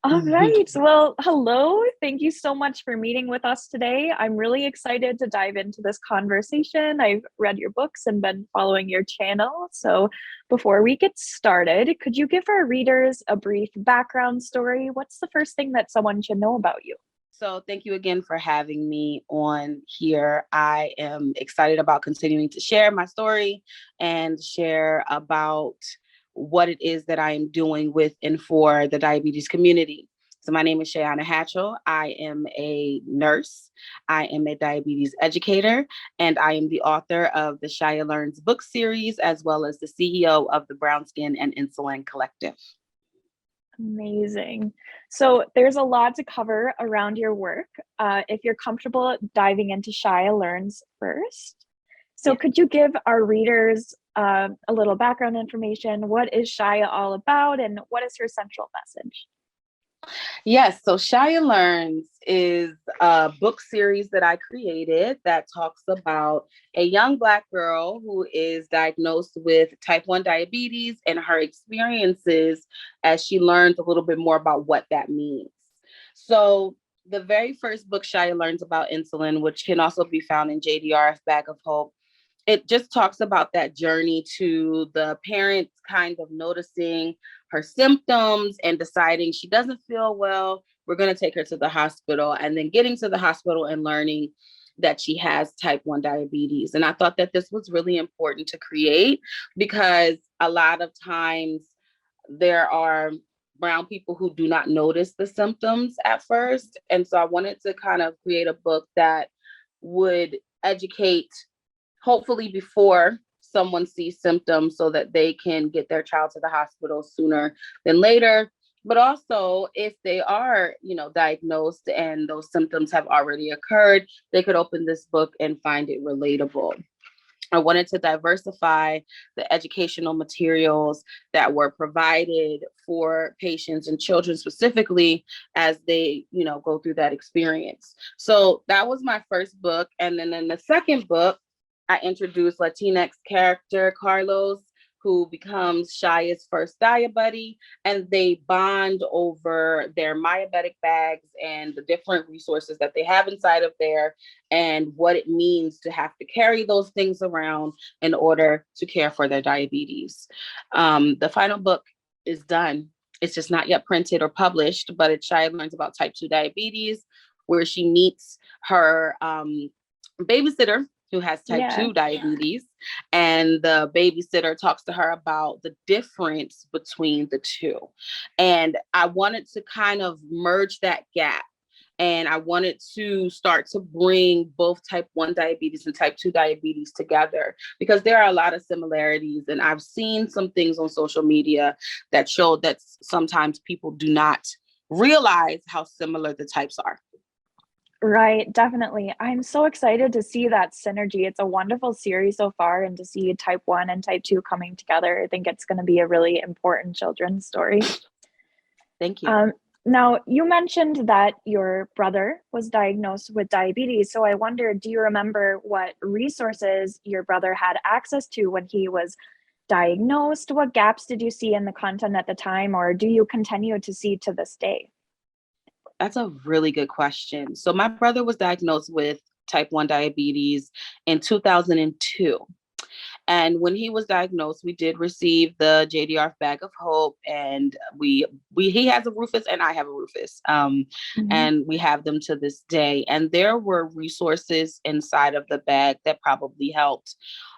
All right. Well, hello. Thank you so much for meeting with us today. I'm really excited to dive into this conversation. I've read your books and been following your channel. So, before we get started, could you give our readers a brief background story? What's the first thing that someone should know about you? So thank you again for having me on here. I am excited about continuing to share my story and share about what it is that I am doing with and for the diabetes community. So my name is Shaina Hatchell. I am a nurse. I am a diabetes educator, and I am the author of the Shia Learns book series, as well as the CEO of the Brown Skin and Insulin Collective. Amazing. So there's a lot to cover around your work. If you're comfortable diving into Shia Learns first. So Yeah. could you give our readers a little background information? What is Shia all about and what is her central message? Yes, so Shia Learns is a book series that I created that talks about a young Black girl who is diagnosed with type 1 diabetes and her experiences as she learns a little bit more about what that means. So, the very first book, Shia Learns About Insulin, which can also be found in JDRF Bag of Hope, it just talks about that journey to the parents kind of noticing her symptoms and deciding she doesn't feel well. We're going to take her to the hospital, and then getting to the hospital and learning that she has type 1 diabetes. And I thought that this was really important to create because a lot of times there are brown people who do not notice the symptoms at first. And so I wanted to kind of create a book that would educate, hopefully before someone sees symptoms, so that they can get their child to the hospital sooner than later. But also, if they are, diagnosed and those symptoms have already occurred, they could open this book and find it relatable. I wanted to diversify the educational materials that were provided for patients and children specifically as they, go through that experience. So that was my first book. And then in the second book, I introduced Latinx character Carlos, who becomes Shia's first diet buddy, and they bond over their Myabetic bags and the different resources that they have inside of there and what it means to have to carry those things around in order to care for their diabetes. The final book is done. It's just not yet printed or published, but it's Shia Learns About Type 2 Diabetes, where she meets her babysitter who has type Yeah. 2 diabetes. And the babysitter talks to her about the difference between the two. And I wanted to kind of merge that gap. And I wanted to start to bring both type 1 diabetes and type 2 diabetes together because there are a lot of similarities. And I've seen some things on social media that show that sometimes people do not realize how similar the types are. Right, definitely. I'm so excited to see that synergy. It's a wonderful series so far, and to see type 1 and type 2 coming together, I think it's going to be a really important children's story. Thank you. Now, you mentioned that your brother was diagnosed with diabetes. So I wonder, do you remember what resources your brother had access to when he was diagnosed? What gaps did you see in the content at the time, or do you continue to see to this day? That's a really good question. So my brother was diagnosed with type 1 diabetes in 2002. And when he was diagnosed, we did receive the JDR Bag of Hope, and we he has a Rufus and I have a Rufus, Mhm. and we have them to this day. And there were resources inside of the bag that probably helped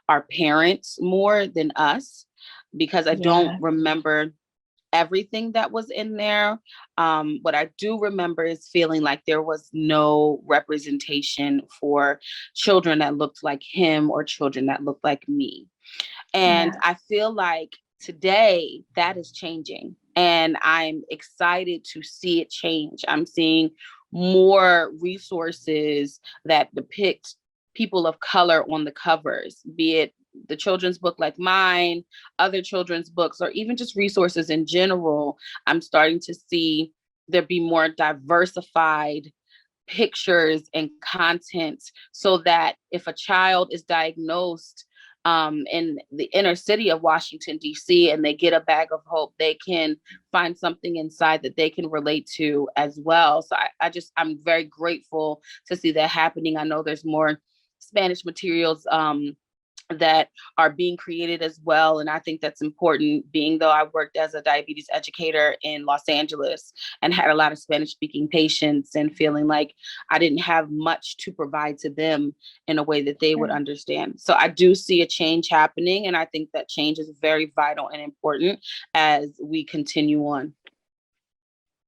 our parents more than us, because I don't Yeah. remember everything that was in there. What I do remember is feeling like there was no representation for children that looked like him or children that looked like me. And Yeah. I feel like today that is changing. And I'm excited to see it change. I'm seeing more resources that depict people of color on the covers, be it the children's book like mine, other children's books, or even just resources in general. I'm starting to see there be more diversified pictures and content so that if a child is diagnosed in the inner city of Washington, D.C., and they get a bag of hope, they can find something inside that they can relate to as well. So I'm very grateful to see that happening. I know there's more Spanish materials that are being created as well. And I think that's important, being though I worked as a diabetes educator in Los Angeles and had a lot of Spanish speaking patients, and feeling like I didn't have much to provide to them in a way that they would Sure. understand. So I do see a change happening. And I think that change is very vital and important as we continue on.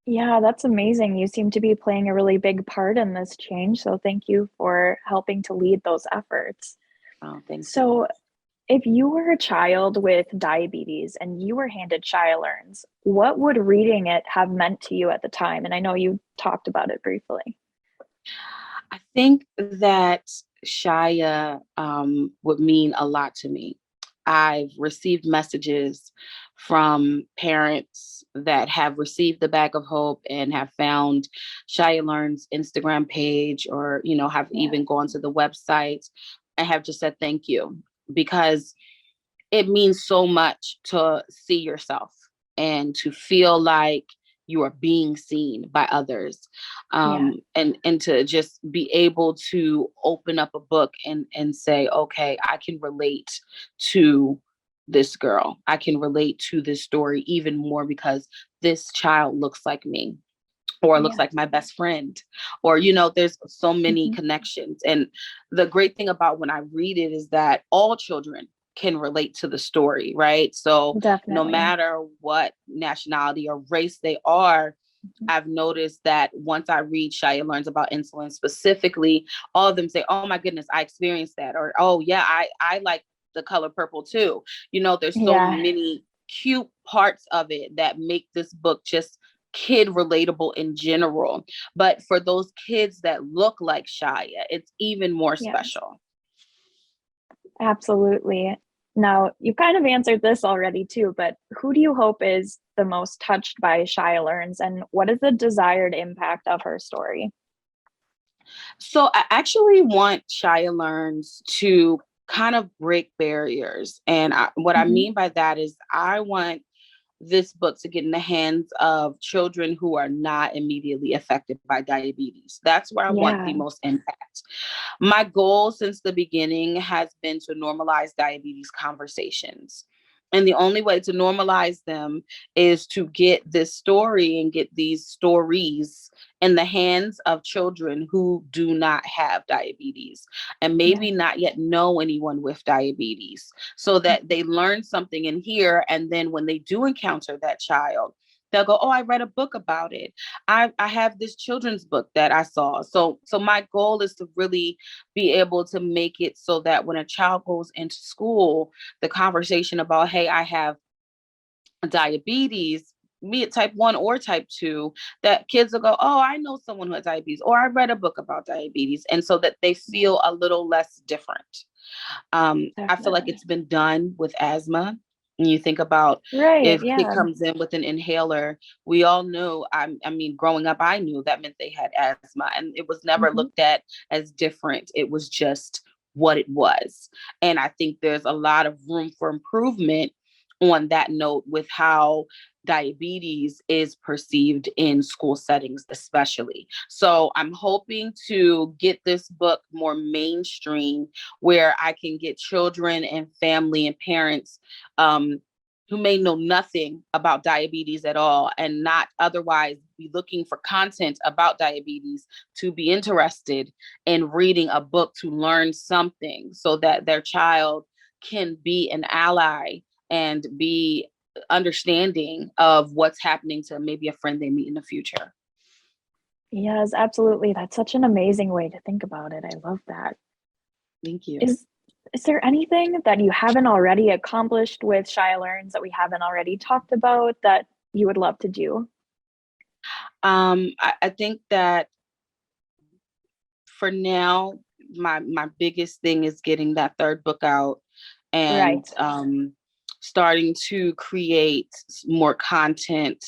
Yeah, that's amazing. You seem to be playing a really big part in this change. So thank you for helping to lead those efforts. Oh, thank you. So, if you were a child with diabetes and you were handed Shia Learns, what would reading it have meant to you at the time? And I know you talked about it briefly. I think that Shia would mean a lot to me. I've received messages from parents that have received the Bag of Hope and have found Shia Learn's Instagram page, or, have Yeah, even gone to the website and have just said thank you, because it means so much to see yourself and to feel like you are being seen by others, yeah, and to just be able to open up a book and say, okay, I can relate to this girl, I can relate to this story even more because this child looks like me, or looks yeah. like my best friend, or there's so many Mhm. connections. And the great thing about when I read it is that all children can relate to the story, right? So no Definitely. matter what nationality or race they are, Mhm. I've noticed that once I read Shia Learns About Insulin specifically, all of them say, oh my goodness, I experienced that, or oh yeah, I like the color purple too. There's so Yeah, many cute parts of it that make this book just kid relatable in general. But for those kids that look like Shia, it's even more yes, special. absolutely. Now, you've kind of answered this already too, but who do you hope is the most touched by Shia Learns, and what is the desired impact of her story? So I actually want Shia Learns to kind of break barriers. And what I Mhm. mean by that is I want this book to get in the hands of children who are not immediately affected by diabetes. That's where I want the Yeah, most impact. My goal since the beginning has been to normalize diabetes conversations. And the only way to normalize them is to get this story and get these stories in the hands of children who do not have diabetes and yeah. maybe not yet know anyone with diabetes, so that Mhm. they learn something in here. And then when they do encounter that child, they'll go, oh, I read a book about it. I have this children's book that I saw. So my goal is to really be able to make it so that when a child goes into school, the conversation about, hey, I have diabetes, be it type 1 or type 2, that kids will go, oh, I know someone who has diabetes, or I read a book about diabetes. And so that they Yeah, feel a little less different. I feel like definitely. it's been done with asthma. And you think about, Right, if a kid yeah. comes in with an inhaler, we all know, I mean, growing up, I knew that meant they had asthma, and it was never Mhm. looked at as different. It was just what it was. And I think there's a lot of room for improvement on that note with how diabetes is perceived in school settings, especially. So I'm hoping to get this book more mainstream, where I can get children and family and parents um, who may know nothing about diabetes at all and not otherwise be looking for content about diabetes, to be interested in reading a book to learn something, so that their child can be an ally and be understanding of what's happening to maybe a friend they meet in the future. Yes, absolutely. That's such an amazing way to think about it. I love that. Thank you. Is is there anything that you haven't already accomplished with Shia Learns that we haven't already talked about that you would love to do? I think that for now, my biggest thing is getting that third book out, and Right. starting to create more content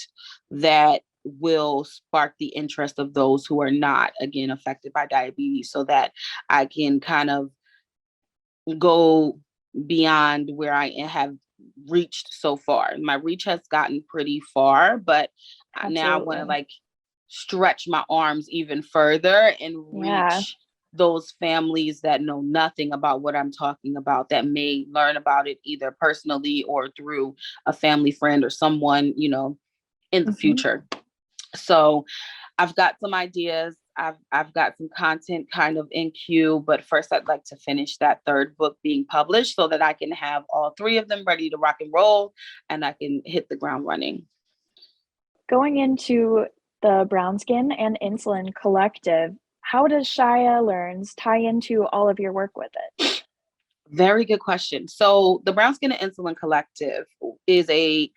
that will spark the interest of those who are not, again, affected by diabetes, so that I can kind of go beyond where I have reached so far. My reach has gotten pretty far, but now I want to Absolutely. like stretch my arms even further and Yeah. reach those families that know nothing about what I'm talking about, that may learn about it either personally or through a family friend or someone, in the Hmm. future. So I've got some ideas. I've got some content kind of in queue, but first I'd like to finish that third book being published so that I can have all three of them ready to rock and roll and I can hit the ground running. Going into the Brown Skin and Insulin Collective, how does Shia Learns tie into all of your work with it? Very good question. So the Brown Skin and Insulin Collective is a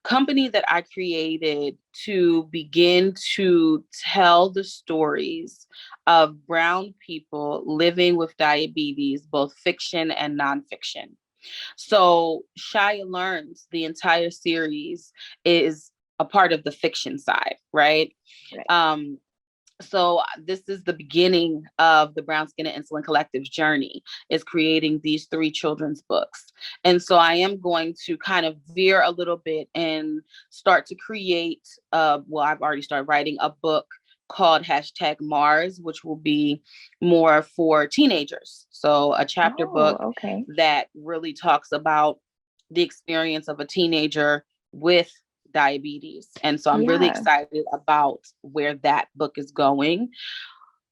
company that I created to begin to tell the stories of brown people living with diabetes, both fiction and nonfiction. So Shia Learns, the entire series, is a part of the fiction side, right? Right. So this is the beginning of the Brown Skin and Insulin Collective's journey, is creating these three children's books. And so I am going to kind of veer a little bit and start to create, I've already started writing a book called #Mars, which will be more for teenagers. So a chapter Oh, book okay. that really talks about the experience of a teenager with diabetes. And so I'm really Yeah. excited about where that book is going.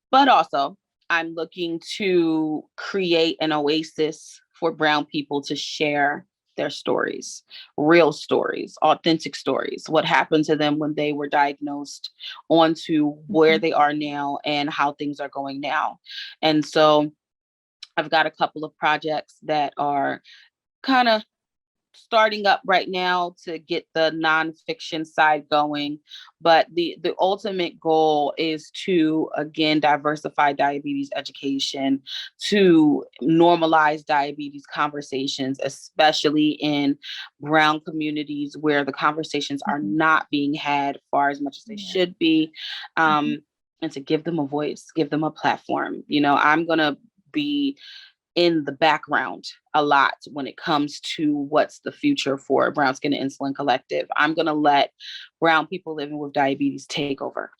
But also, I'm looking to create an oasis for brown people to share their stories, real stories, authentic stories, what happened to them when they were diagnosed, onto where Hmm. they are now and how things are going now. And so I've got a couple of projects that are kind of starting up right now to get the nonfiction side going. But the ultimate goal is to, again, diversify diabetes education, to normalize diabetes conversations, especially in brown communities where the conversations are Hmm. not being had far as much as they Yeah. should be. Hmm. And to give them a voice, give them a platform. I'm going to be in the background a lot when it comes to what's the future for Brown Skin and Insulin Collective. I'm going to let brown people living with diabetes take over.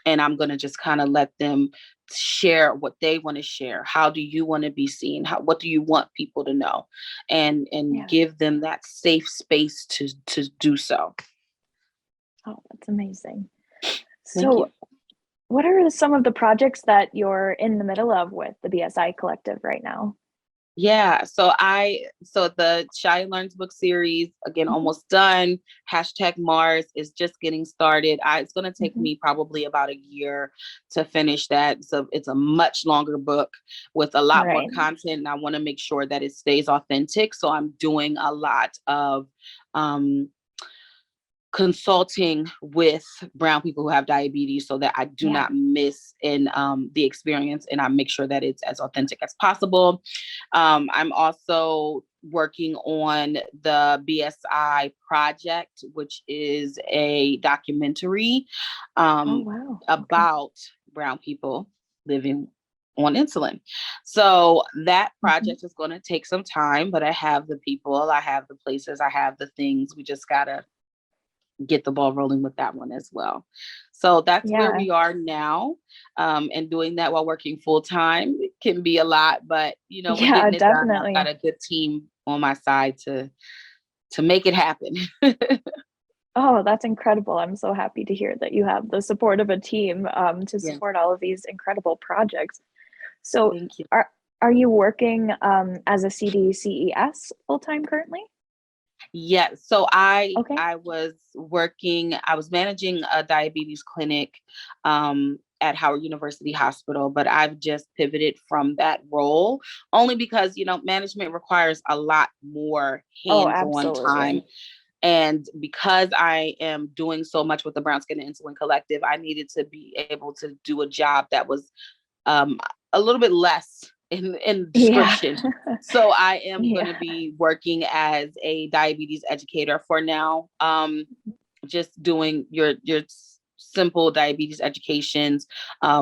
And I'm going to just kind of let them share what they want to share. How do you want to be seen? What do you want people to know? And Yeah. give them that safe space to do so. Oh, that's amazing. Thank you. So, what are some of the projects that you're in the middle of with the BSI Collective right now? Yeah, so the Shy Learns book series, again, Hmm. almost done. #Mars is just getting started. It's going to take Hmm. me probably about a year to finish that. So it's a much longer book with a lot more Right. content, and I want to make sure that it stays authentic. So I'm doing a lot of um, consulting with brown people who have diabetes so that I do Yeah. not miss in the experience, and I make sure that it's as authentic as possible. I'm also working on the BSI project, which is a documentary Oh, um, wow. Okay. about brown people living on insulin. So that Hmm. project is going to take some time, but I have the people, I have the places, I have the things. We just got to get the ball rolling with that one as well. So that's where Yeah. we are now. And doing that while working full time can be a lot, but we're Yeah, getting it done. I've got definitely. a good team on my side to make it happen. Oh, that's incredible. I'm so happy to hear that you have the support of a team to Yeah, support all of these incredible projects. So, thank you. are are you working as a CDCES full time currently? Yeah, so I Okay. I was working, I was managing a diabetes clinic at Howard University Hospital, but I've just pivoted from that role only because management requires a lot more Oh, hands-on time. absolutely. And because I am doing so much with the Brown Skin and Insulin Collective, I needed to be able to do a job that was um, a little bit less in Yeah. description. So I am going to Yeah. be working as a diabetes educator for now, just doing your simple diabetes educations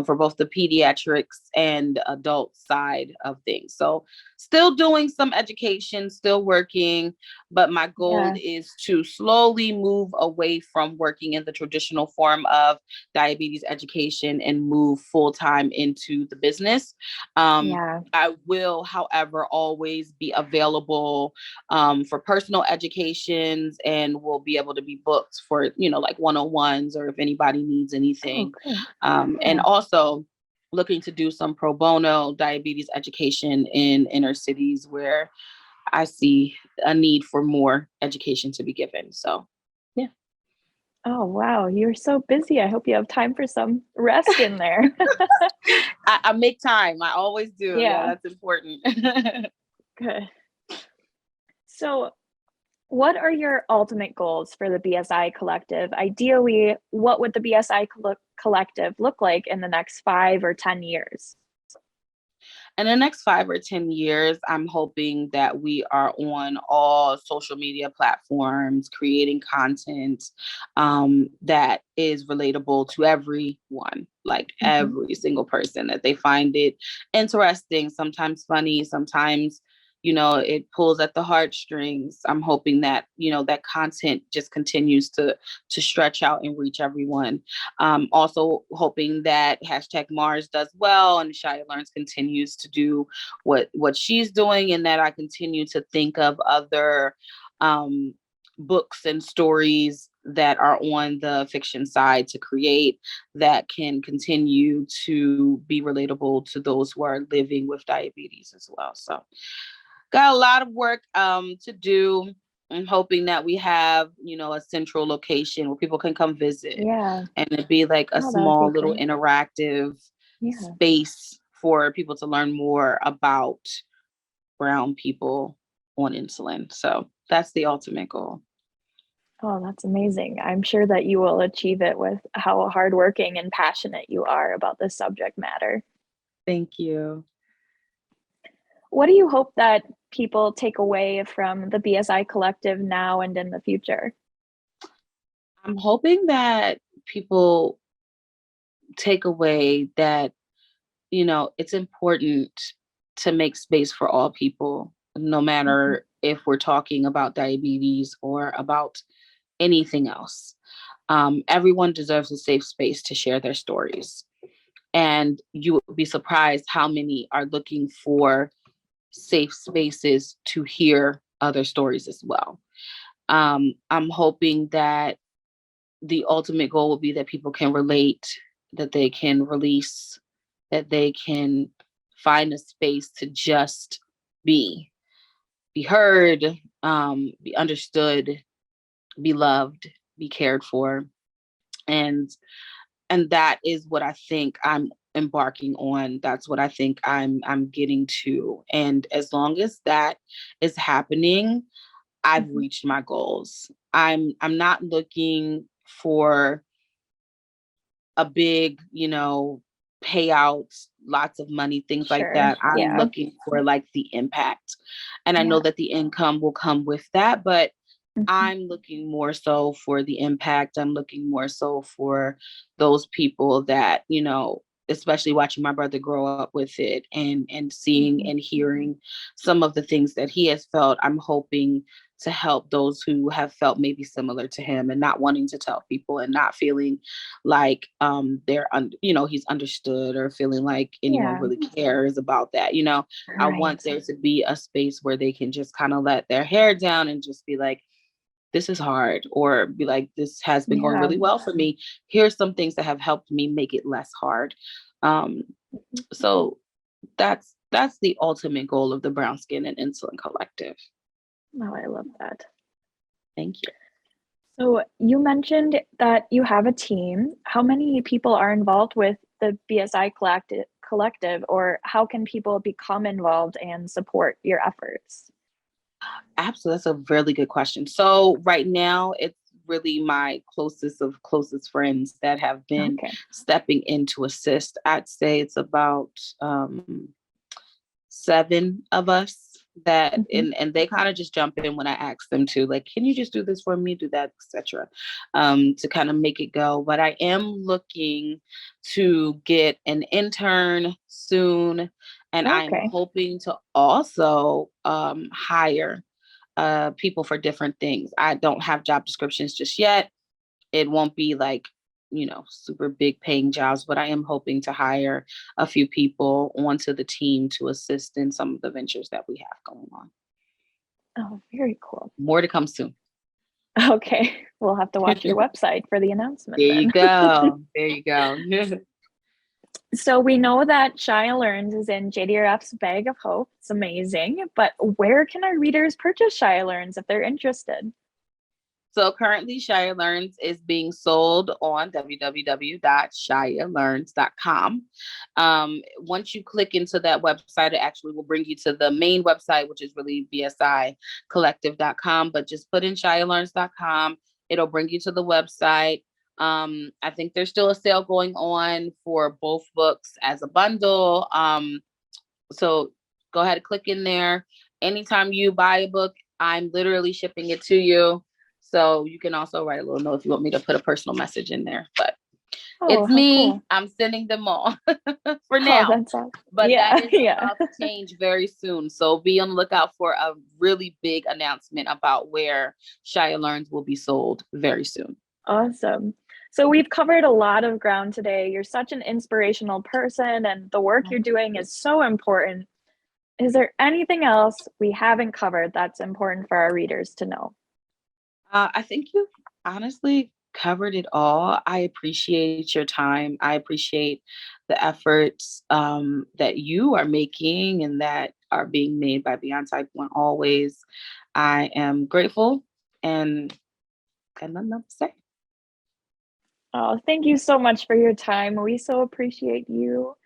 for both the pediatrics and adult side of things. So still doing some education, still working, but my goal Yeah. is to slowly move away from working in the traditional form of diabetes education and move full time into the business. Yeah. I will, however, always be available for personal educations, and will be able to be booked for, like one-on-ones, or if anybody needs Oh, anything. great. And Yeah. also looking to do some pro bono diabetes education in inner cities where I see a need for more education to be given. So, yeah. Oh, wow. You're so busy. I hope you have time for some rest in there. I make time. I always do. Yeah, Yeah. that's important. Good. So, what are your ultimate goals for the BSI Collective? Ideally, what would the BSI Collective look like in the next 5 or 10 years? In the next 5 or 10 years, I'm hoping that we are on all social media platforms, creating content that is relatable to everyone, like Mhm. every single person, that they find it interesting, sometimes funny, sometimes, it pulls at the heartstrings. I'm hoping that, that content just continues to stretch out and reach everyone. Also hoping that hashtag Mars does well and Shia Learns continues to do what she's doing, and that I continue to think of other um, books and stories that are on the fiction side to create, that can continue to be relatable to those who are living with diabetes as well. So got a lot of work to do. I'm hoping that we have, a central location where people can come visit, Yeah. and it'd be like a Oh, that would be small little great. interactive Yeah. space for people to learn more about brown people on insulin. So that's the ultimate goal. Oh, that's amazing. I'm sure that you will achieve it with how hardworking and passionate you are about this subject matter. Thank you. What do you hope that people take away from the BSI Collective now and in the future? I'm hoping that people take away that, it's important to make space for all people, no Mhm. matter if we're talking about diabetes or about anything else. Everyone deserves a safe space to share their stories. And you would be surprised how many are looking for safe spaces to hear other stories as well. I'm hoping that the ultimate goal will be that people can relate, that they can release, that they can find a space to just be, be heard, be understood, be loved, be cared for. And that is what I think I'm embarking on. That's what I think I'm getting to. And as long as that is happening, I've Mhm. reached my goals. I'm not looking for a big, payouts, lots of money, things like Sure. that. I'm Yeah. looking for like the impact. And I know Yeah. that the income will come with that, but Mhm. I'm looking more so for the impact. I'm looking more so for those people that, especially watching my brother grow up with it, and seeing Mhm. and hearing some of the things that he has felt. I'm hoping to help those who have felt maybe similar to him, and not wanting to tell people, and not feeling like he's understood, or feeling like anyone Yeah. really cares about that. I want Right. there to be a space where they can just kind of let their hair down and just be like, this is hard, or be like, this has been going Yeah. really well for me. Here's some things that have helped me make it less hard. Um, Mhm. so that's the ultimate goal of the Brown Skin and Insulin Collective. Oh, I love that. Thank you. So you mentioned that you have a team. How many people are involved with the BSI collective, or how can people become involved and support your efforts? Absolutely, that's a really good question. So right now, it's really my closest of closest friends that have been Okay. stepping in to assist. I'd say it's about 7 of us. that, Mhm. and they kind of just jump in when I ask them to, like, can you just do this for me, do that, etc. To kind of make it go. But I am looking to get an intern soon, and I'm Okay. hoping to also hire people for different things. I don't have job descriptions just yet. It won't be like, super big paying jobs, but I am hoping to hire a few people onto the team to assist in some of the ventures that we have going on. Oh, very cool. More to come soon. Okay. We'll have to watch your There website for the announcement you then. go. There you go. So we know that Shia Learns is in JDRF's Bag of Hope. It's amazing. But where can our readers purchase Shia Learns if they're interested? So currently, Shia Learns is being sold on www.shialearns.com. Once you click into that website, it actually will bring you to the main website, which is really bsicollective.com. But just put in shialearns.com. It'll bring you to the website. I think there's still a sale going on for both books as a bundle. So go ahead and click in there. Anytime you buy a book, I'm literally shipping it to you. So you can also write a little note if you want me to put a personal message in there. But Oh, it's how me. cool. I'm sending them all for Oh, now. that's awesome. But that Yeah, is yeah. about to change very soon. So be on the lookout for a really big announcement about where Shia Learns will be sold very soon. Awesome. So we've covered a lot of ground today. You're such an inspirational person, and the work you're doing is so important. Is there anything else we haven't covered that's important for our readers to know? I think you've honestly covered it all. I appreciate your time. I appreciate the efforts that you are making and that are being made by Beyond Type One always. I am grateful and got nothing else to say. Oh, thank you so much for your time. We so appreciate you.